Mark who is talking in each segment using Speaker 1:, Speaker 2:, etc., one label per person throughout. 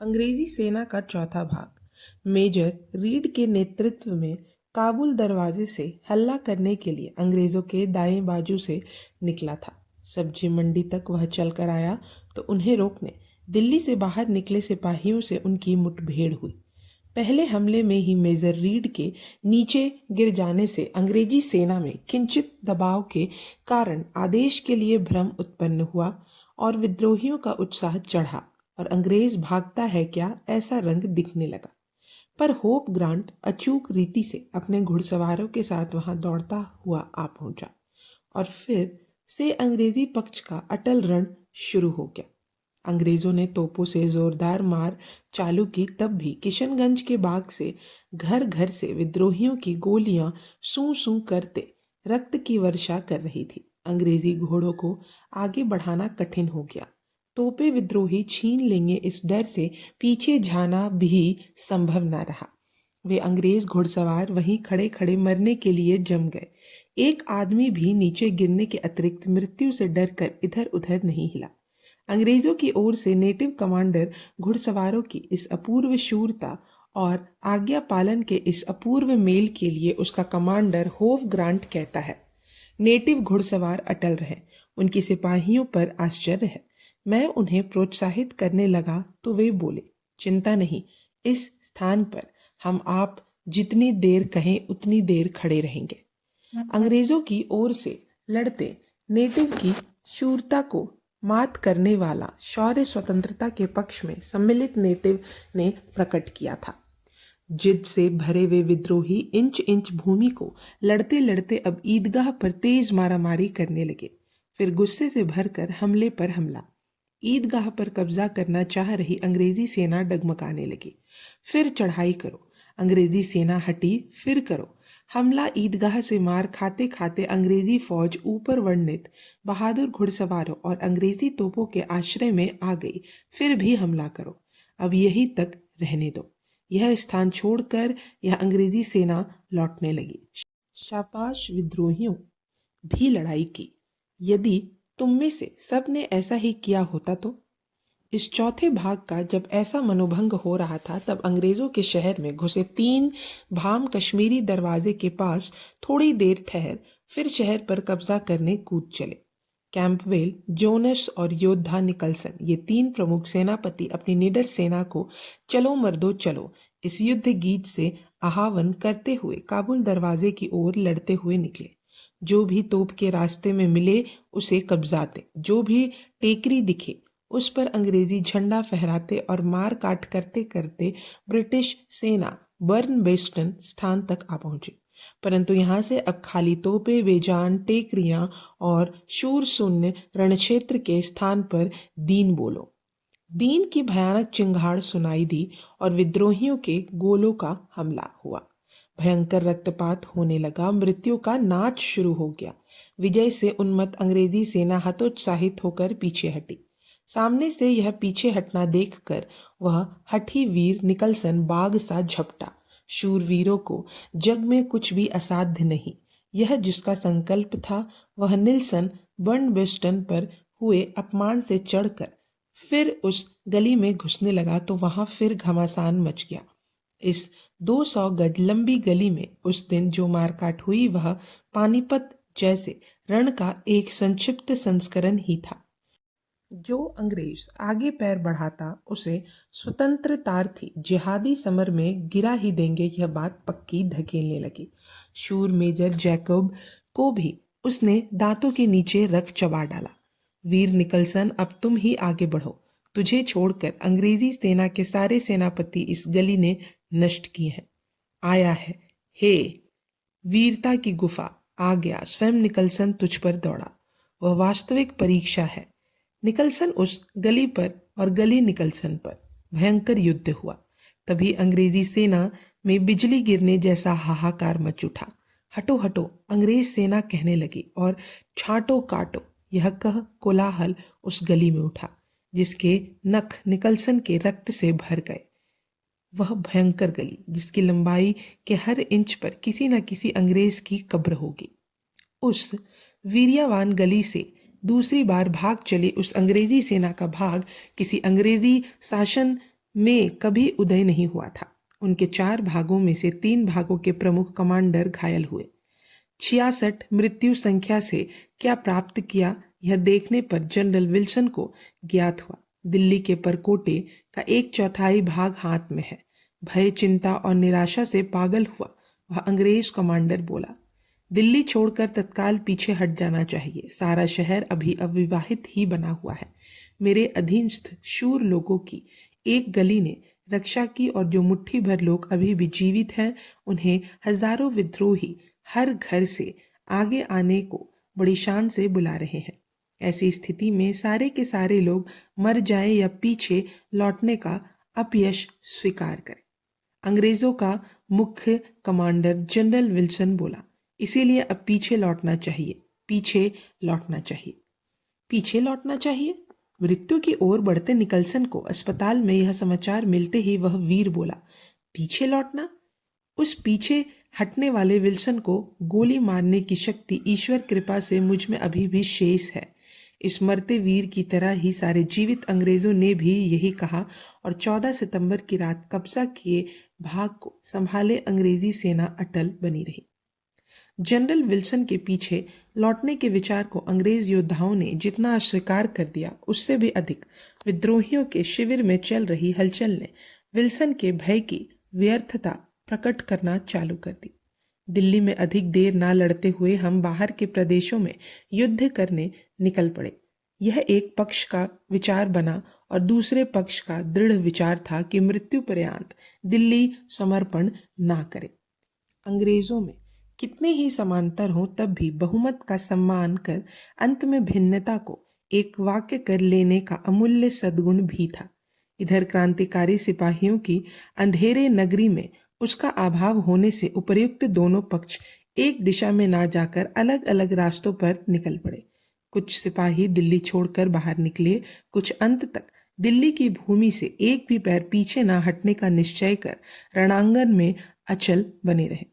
Speaker 1: अंग्रेजी सेना का चौथा भाग मेजर रीड के नेतृत्व में काबुल दरवाजे से हल्ला करने के लिए अंग्रेजों के दाएं बाजू से निकला था। सब्जी मंडी तक वह चलकर आया तो उन्हें रोकने दिल्ली से बाहर निकले सिपाहियों से उनकी मुठभेड़ हुई। पहले हमले में ही मेजर रीड के नीचे गिर जाने से अंग्रेजी सेना में किंचित दबाव के कारण आदेश के लिए भ्रम उत्पन्न हुआ और विद्रोहियों का उत्साह चढ़ा और अंग्रेज भागता है क्या ऐसा रंग दिखने लगा। पर होप ग्रांट अचूक रीति से अपने घुड़सवारों के साथ वहां दौड़ता हुआ आ पहुंचा और फिर से अंग्रेजी पक्ष का अटल रण शुरू हो गया। अंग्रेजों ने तोपों से जोरदार मार चालू की, तब भी किशनगंज के बाग से घर घर से विद्रोहियों की गोलियां सूं सूं करते रक्त की वर्षा कर रही थी। अंग्रेजी घोड़ों को आगे बढ़ाना कठिन हो गया। तोपे विद्रोही छीन लेंगे इस डर से पीछे जाना भी संभव न रहा। वे अंग्रेज घुड़सवार वहीं खड़े खड़े मरने के लिए जम गए। एक आदमी भी नीचे गिरने के अतिरिक्त मृत्यु से डरकर इधर उधर नहीं हिला। अंग्रेजों की ओर से नेटिव कमांडर घुड़सवारों की इस अपूर्व शूरता और आज्ञा पालन के इस अपूर्व मेल के लिए उसका कमांडर होप ग्रांट कहता है, नेटिव घुड़सवार अटल रहे, उनकी सिपाहियों पर आश्चर्य है। मैं उन्हें प्रोत्साहित करने लगा तो वे बोले, चिंता नहीं, इस स्थान पर हम आप जितनी देर कहें उतनी देर खड़े रहेंगे। अंग्रेजों की ओर से लड़ते नेटिव की शूरता को मात करने वाला शौर्य स्वतंत्रता के पक्ष में सम्मिलित नेटिव ने प्रकट किया था। जिद से भरे वे विद्रोही इंच इंच भूमि को लड़ते लड़ते अब ईदगाह पर तेज मारामारी करने लगे। फिर गुस्से से भरकर हमले पर हमला। ईदगाह पर कब्जा करना चाह रही अंग्रेजी सेना डगमगाने लगी। फिर चढ़ाई करो, अंग्रेजी सेना हटी, फिर करो हमला। ईदगाह से मार खाते खाते अंग्रेजी फौज ऊपर वर्णित बहादुर घुड़सवारों और अंग्रेजी तोपों के आश्रय में आ गई। फिर भी हमला करो, अब यही तक रहने दो। यह स्थान छोड़कर यह अंग्रेजी सेना लौटने लगी। शाबाश विद्रोहियों, भी लड़ाई की। यदि तुम में से सब ने ऐसा ही किया होता तो। इस चौथे भाग का जब ऐसा मनोभंग हो रहा था तब अंग्रेजों के शहर में घुसे 3 भाम कश्मीरी दरवाजे के पास थोड़ी देर ठहर फिर शहर पर कब्जा करने कूद चले। कैंपवेल, जोनस और योद्धा निकलसन, ये 3 प्रमुख सेनापति अपनी निडर सेना को चलो मर्दो चलो इस युद्ध गीत से आह्वान करते हुए काबुल दरवाजे की ओर लड़ते हुए निकले। जो भी तोप के रास्ते में मिले उसे कब्जाते, जो भी टेकरी दिखे उस पर अंग्रेजी झंडा फहराते और मार काट करते करते ब्रिटिश सेना बर्नबेस्टन स्थान तक आ पहुंची। परंतु यहाँ से अब खाली तोपे, बेजान टेकरियां और शूर शून्य रणक्षेत्र के स्थान पर दीन बोलो। दीन की भयानक चिंगाड़ सुनाई दी और विद्रोहियों के गोलों का हमला हुआ। भयंकर रक्तपात होने लगा, मृत्यु का नाच शुरू हो गया। विजय से उन्मत्त अंग्रेजी सेना हतोत्साहित होकर पीछे हटी। सामने से यह पीछे हटना देखकर वह हठी वीर निकलसन बाघ सा झपटा। शूरवीरों को जग में कुछ भी असाध्य नहीं। यह जिसका संकल्प था वह निल्सन बर्नबेस्टन पर हुए अपमान से चढ़कर फिर उस गली में घुसने लगा तो वहां फिर घमासान मच गया। इस 200 गज लंबी गली में उस दिन जो मारकाट हुई वह पानीपत जैसे रण का एक संक्षिप्त संस्करण ही था। जो अंग्रेज आगे पैर बढ़ाता उसे स्वतंत्रतार्थी जिहादी समर में गिरा ही देंगे, यह बात पक्की धकेलने लगी। शूर मेजर जैकब को भी उसने दांतों के नीचे रख चबा डाला। वीर निकलसन, अब तुम ही आगे बढ़ो, तुझे छोड़कर अंग्रेजी सेना के सारे सेनापति इस गली ने नष्ट किए हैं। आया है, हे वीरता की गुफा आ गया। स्वयं निकलसन तुझ पर दौड़ा, वह वास्तविक परीक्षा है। निकलसन उस गली पर और गली निकलसन पर भयंकर युद्ध हुआ। तभी अंग्रेजी सेना में बिजली गिरने जैसा हाहाकार मच उठा। हटो हटो, अंग्रेज सेना कहने लगी और छांटो काटो, यह कह कोलाहल उस गली में उठा जिसके नख निकलसन के रक्त से भर गए। वह भयंकर गली जिसकी लंबाई के हर इंच पर किसी न किसी अंग्रेज की कब्र होगी। उस वीर्यवान गली से दूसरी बार भाग चली उस अंग्रेजी सेना का भाग किसी अंग्रेजी शासन में कभी उदय नहीं हुआ था। उनके 4 भागों में से 3 भागों के प्रमुख कमांडर घायल हुए। 66 मृत्यु संख्या से क्या प्राप्त किया, यह देखने पर जनरल विल्सन को ज्ञात हुआ दिल्ली के परकोटे का 1/4 भाग हाथ में है। भय, चिंता और निराशा से पागल हुआ वह अंग्रेज कमांडर बोला, दिल्ली छोड़कर तत्काल पीछे हट जाना चाहिए। सारा शहर अभी अविवाहित ही बना हुआ है। मेरे अधीनस्थ शूर लोगों की एक गली ने रक्षा की और जो मुट्ठी भर लोग अभी भी जीवित हैं उन्हें हजारों विद्रोही हर घर से आगे आने को बड़ी शान से बुला रहे हैं। ऐसी स्थिति में सारे के सारे लोग मर जाएं या पीछे लौटने का अपयश स्वीकार करें। अंग्रेजों का मुख्य कमांडर जनरल विल्सन बोला, इसीलिए अब पीछे लौटना चाहिए, पीछे लौटना चाहिए, पीछे लौटना चाहिए। मृत्यु की ओर बढ़ते निकलसन को अस्पताल में यह समाचार मिलते ही वह वीर बोला, पीछे लौटना। उस पीछे हटने वाले विल्सन को गोली मारने की शक्ति ईश्वर कृपा से मुझ में अभी भी शेष है। इस मरते वीर की तरह ही सारे जीवित अंग्रेजों ने भी यही कहा और 14 सितंबर की रात कब्जा किए भाग को संभाले अंग्रेजी सेना अटल बनी रही। जनरल विल्सन के पीछे लौटने के विचार को अंग्रेज योद्धाओं ने जितना अस्वीकार कर दिया, उससे भी अधिक विद्रोहियों के शिविर में चल रही हलचल ने विल्सन के भय की व्यर्थता प्रकट करना चालू कर दी। दिल्ली में अधिक देर ना लड़ते हुए हम बाहर के प्रदेशों में युद्ध करने निकल पड़े। यह एक पक्ष का विचार बना और दूसरे पक्ष का दृढ़ विचार था कि मृत्यु पर्यंत दिल्ली समर्पण ना करे। अंग्रेजों में कितने ही समांतर हों तब भी बहुमत का सम्मान कर अंत में भिन्नता को एक वाक्य कर लेने का अमूल्य सद्गुण भी था। इधर क्रांतिकारी सिपाहियों की अंधेरे नगरी में उसका अभाव होने से उपर्युक्त दोनों पक्ष एक दिशा में ना जाकर अलग अलग रास्तों पर निकल पड़े। कुछ सिपाही दिल्ली छोड़कर बाहर निकले, कुछ अंत तक दिल्ली की भूमि से एक भी पैर पीछे ना हटने का निश्चय कर रणांगण में अचल बने रहे।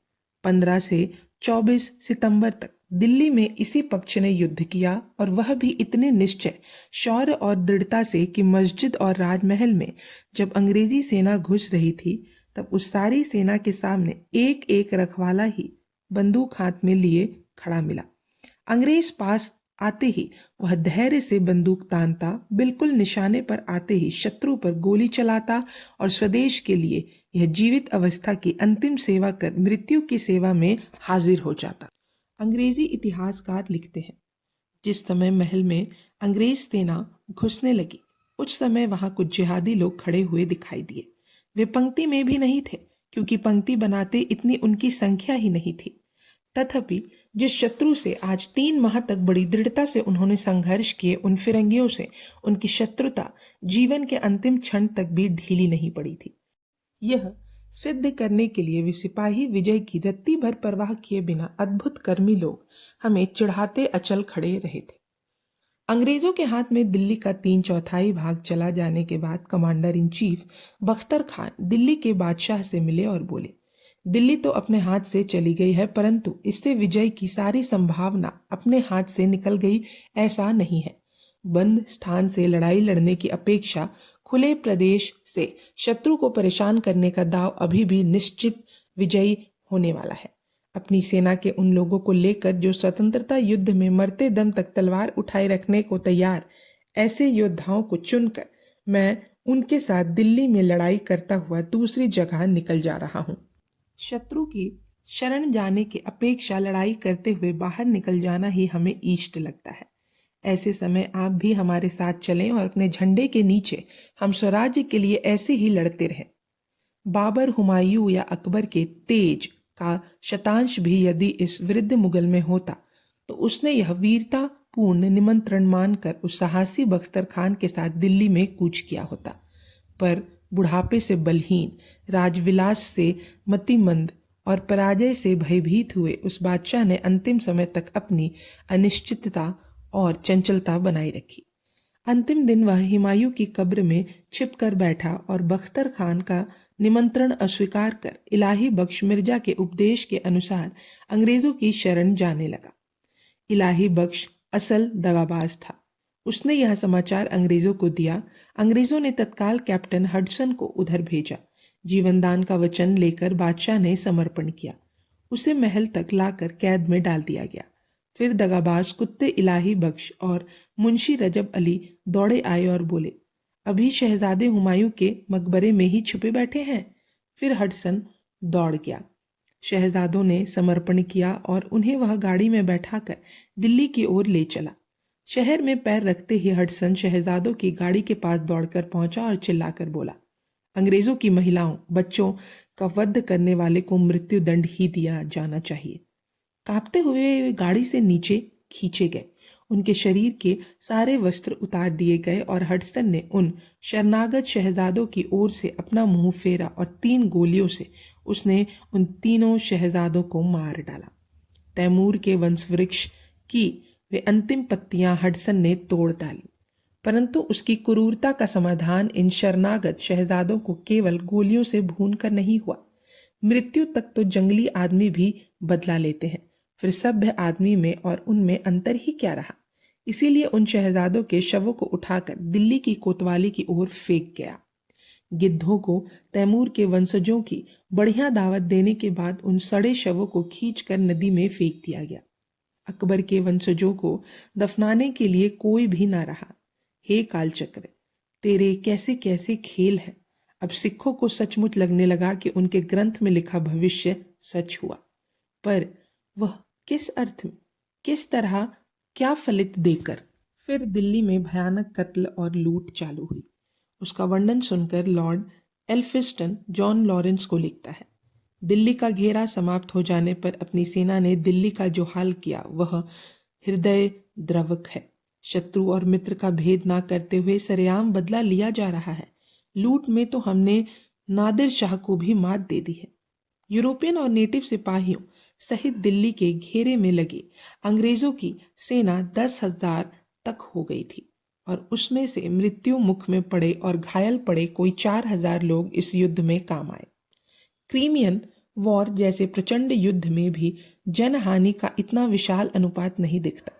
Speaker 1: 15 से 24 सितंबर तक दिल्ली में इसी पक्ष ने युद्ध किया और वह भी इतने निश्चय, शौर्य और दृढ़ता से कि मस्जिद और राजमहल में जब अंग्रेजी सेना घुस रही थी तब उस सारी सेना के सामने एक एक रखवाला ही बंदूक हाथ में लिए खड़ा मिला। अंग्रेज पास आते ही वह धैर्य से बंदूक तानता, बिल्कुल निशाने पर आते ही शत्रु पर गोली चलाता और स्वदेश के लिए यह जीवित अवस्था की अंतिम सेवा कर मृत्यु की सेवा में हाजिर हो जाता। अंग्रेजी इतिहासकार लिखते हैं, जिस समय महल में अंग्रेज सेना घुसने लगी उस समय वहां कुछ जिहादी लोग खड़े हुए दिखाई दिए। वे पंक्ति में भी नहीं थे क्योंकि पंक्ति बनाते इतनी उनकी संख्या ही नहीं थी। तथापि जिस शत्रु से आज 3 माह तक बड़ी दृढ़ता से उन्होंने संघर्ष किए, उन फिरंगियों से उनकी शत्रुता जीवन के अंतिम क्षण तक भी ढीली नहीं पड़ी थी। यह सिद्ध करने के लिए वे सिपाही विजय की रत्ती भर परवाह किए बिना अद्भुत कर्मी लोग हमें चिढ़ाते अचल खड़े रहे थे। अंग्रेजों के हाथ में दिल्ली का 3/4 भाग चला जाने के बाद commander in chief Bakhtar Khan Delhi के बादशाह से मिले और बोले, दिल्ली तो अपने हाथ से चली गई है, परंतु इससे विजय की सारी संभावना अपने हाथ से निकल गई ऐसा नहीं है। बंद स्थान से लड़ाई लड़ने की अपेक्षा खुले प्रदेश से शत्रु को परेशान करने का दाव अभी भी निश्चित विजयी होने वाला है। अपनी सेना के उन लोगों को लेकर जो स्वतंत्रता युद्ध में मरते दम तक तलवार उठाए रखने को तैयार, ऐसे योद्धाओं को चुनकर मैं उनके साथ दिल्ली में लड़ाई करता हुआ दूसरी जगह निकल जा रहा हूँ। शत्रु की शरण जाने की अपेक्षा लड़ाई करते हुए बाहर निकल जाना ही हमें इष्ट लगता है। ऐसे समय आप भी हमारे साथ चलें और अपने झंडे के नीचे हम स्वराज्य के लिए ऐसे ही लड़ते रहें। बाबर, हुमायूं या अकबर के तेज का शतांश भी यदि इस वृद्ध मुगल में होता तो उसने यह वीरता पूर्ण निमंत्रण मानकर उस साहसी बख्तर खान के साथ दिल्ली में कूच किया होता। पर बुढ़ापे से बलहीन, राजविलास से मतिमंद और पराजय से भयभीत हुए उस बादशाह ने अंतिम समय तक अपनी अनिश्चितता और चंचलता बनाए रखी। अंतिम दिन वह हुमायूं की कब्र में छिपकर बैठा और बख्तर खान का निमंत्रण अस्वीकार कर इलाही बख्श मिर्जा के उपदेश के अनुसार अंग्रेजों की शरण जाने लगा। इलाही बख्श असल दगाबाज था। उसने यह समाचार अंग्रेजों को दिया। अंग्रेजों ने तत्काल कैप्टन हडसन को उधर भेजा। जीवनदान का वचन लेकर बादशाह ने समर्पण किया। उसे महल तक लाकर कैद में डाल दिया गया। फिर दगाबाज कुत्ते इलाही बख्श और मुंशी रजब अली दौड़े आए और बोले, अभी शहजादे हुमायूं के मकबरे में ही छुपे बैठे हैं। फिर हडसन दौड़ गया। शहजादों ने समर्पण किया और उन्हें वह गाड़ी में बैठाकर दिल्ली की ओर ले चला। शहर में पैर रखते ही हडसन शहजादों की गाड़ी के पास दौड़कर पहुंचा और चिल्लाकर बोला, अंग्रेजों की महिलाओं बच्चों का वध करने वाले को मृत्यु दंड ही दिया जाना चाहिए। कांपते हुए वे गाड़ी से नीचे खींचे गए। उनके शरीर के सारे वस्त्र उतार दिए गए और हडसन ने उन शरणागत शहजादों की ओर से अपना मुंह फेरा और 3 गोलियों से उसने उन तीनों शहजादों को मार डाला। तैमूर के वंशवृक्ष की वे अंतिम पत्तियां हडसन ने तोड़ डाली, परंतु उसकी क्रूरता का समाधान इन शरणागत शहजादों को केवल गोलियों से भूनकर नहीं हुआ। मृत्यु तक तो जंगली आदमी भी बदला लेते हैं, फिर सभ्य आदमी में और उनमें अंतर ही क्या रहा। इसीलिए उन शहजादों के शवों को उठाकर दिल्ली की कोतवाली की ओर फेंक गया। गिद्धों को तैमूर के वंशजों की बढ़िया दावत देने के बाद उन सड़े शवों को खींचकर नदी में फेंक दिया गया। अकबर के वंशजों को दफनाने के लिए कोई भी ना रहा। हे कालचक्र, तेरे कैसे कैसे खेल हैं। अब सिखों को सचमुच लगने लगा कि उनके ग्रंथ में लिखा भविष्य सच हुआ, पर वह किस अर्थ में, किस तरह, क्या फलित देकर। फिर दिल्ली में भयानक कत्ल और लूट चालू हुई। उसका वर्णन सुनकर लॉर्ड एल्फिस्टन जॉन लॉरेंस को लिखता है, दिल्ली का घेरा समाप्त हो जाने पर अपनी सेना ने दिल्ली का जो हाल किया वह हृदय द्रवक है। शत्रु और मित्र का भेद ना करते हुए सरेआम बदला लिया जा रहा है। लूट में तो हमने नादिर शाह को भी मात दे दी है। यूरोपियन और नेटिव सिपाहियों सहित दिल्ली के घेरे में लगे अंग्रेजों की सेना 10,000 तक हो गई थी और उसमें से मृत्यु मुख में पड़े और घायल पड़े कोई 4,000 लोग इस युद्ध में काम आए। क्रीमियन वॉर जैसे प्रचंड युद्ध में भी जनहानि का इतना विशाल अनुपात नहीं दिखता।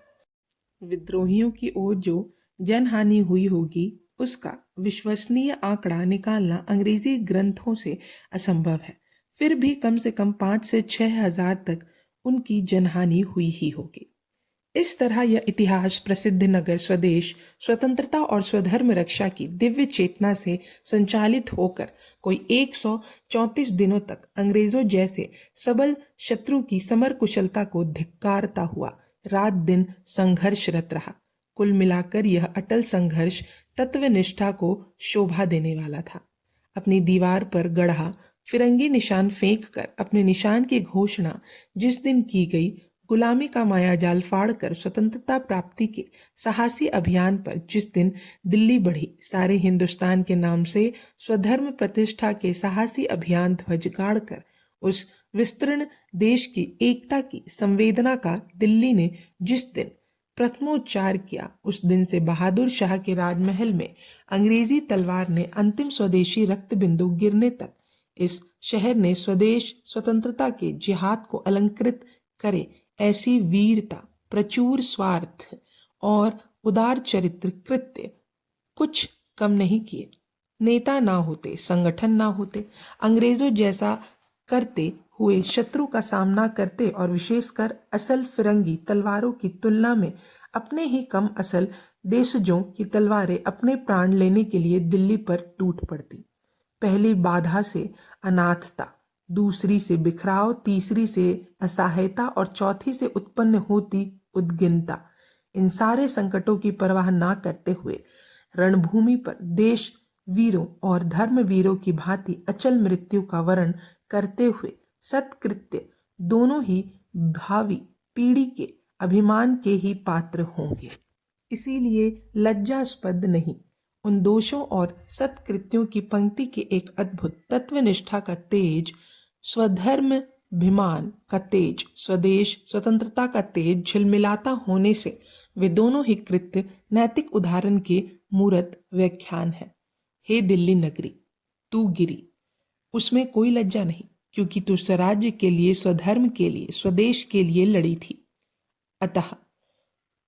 Speaker 1: विद्रोहियों की ओर जो जनहानि हुई होगी उसका विश्वसनीय आंकड़ा निकालना अंग्रेजी ग्रंथों से असंभव है। फिर भी कम से कम 5 से 6,000 तक उनकी जनहानि हुई ही होगी। इस तरह यह इतिहास प्रसिद्ध नगर स्वदेश, स्वतंत्रता और स्वधर्म रक्षा की दिव्य चेतना से संचालित होकर कोई 134 दिनों तक अंग्रेजों जैसे सबल शत्रु की समर कुशलता को धिक्कारता हुआ रात दिन संघर्षरत रहा। कुल मिलाकर यह अटल संघर्ष तत्वनिष्ठा को शोभा देने वाला था। अपनी दीवार पर गढ़ा फिरंगी निशान फेंक कर अपने निशान की घोषणा जिस दिन की गई, गुलामी का मायाजाल फाड़कर स्वतंत्रता प्राप्ति के साहसी अभियान पर जिस दिन दिल्ली बढ़ी, सारे हिंदुस्तान के नाम से स्वधर्म प्रतिष्ठा के साहसी अभियान ध्वज गाड़कर उस विस्तीर्ण देश की एकता की संवेदना का दिल्ली ने जिस दिन प्रथमोच्चार किया, उस दिन से बहादुर शाह के राजमहल में अंग्रेजी तलवार ने अंतिम स्वदेशी रक्त बिंदु गिरने तक इस शहर ने स्वदेश स्वतंत्रता के जिहाद को अलंकृत करे ऐसी वीरता, प्रचुर स्वार्थ और उदार चरित्र कृत्य कुछ कम नहीं किए। नेता ना होते, संगठन ना होते, अंग्रेजों जैसा करते हुए शत्रु का सामना करते और विशेषकर असल फिरंगी तलवारों की तुलना में अपने ही कम असल देशजों की तलवारें अपने प्राण लेने के लिए दिल्ली पर टूट पड़ती। पहली बाधा से अनाथता, दूसरी से बिखराव, तीसरी से असहायता और चौथी से उत्पन्न होती उद्गिनता। इन सारे संकटों की परवाह ना करते हुए रणभूमि पर देश वीरों और धर्म वीरों की भांति अचल मृत्यु का वरण करते हुए सत्कृत्य दोनों ही भावी पीढ़ी के अभिमान के ही पात्र होंगे। इसीलिए लज्जास्पद नहीं, उन दोषों और सत्कृत्यों की पंक्ति के एक अद्भुत तत्वनिष्ठा का तेज, स्वधर्माभिमान का तेज, स्वदेश स्वतंत्रता का तेज झिलमिलाता होने से वे दोनों ही कृत्य नैतिक उदाहरण के मूर्त व्याख्यान है। हे दिल्ली नगरी, तू गिरी, उसमें कोई लज्जा नहीं, क्योंकि तू स्वराज्य के लिए, स्वधर्म के लिए, स्वदेश के लिए लड़ी थी। अतः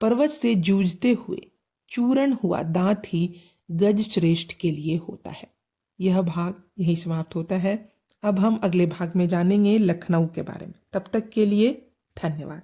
Speaker 1: पर्वत से जूझते हुए चूर्ण हुआ दांत ही गज श्रेष्ठ के लिए होता है। यह भाग यही समाप्त होता है। अब हम अगले भाग में जानेंगे लखनऊ के बारे में। तब तक के लिए धन्यवाद।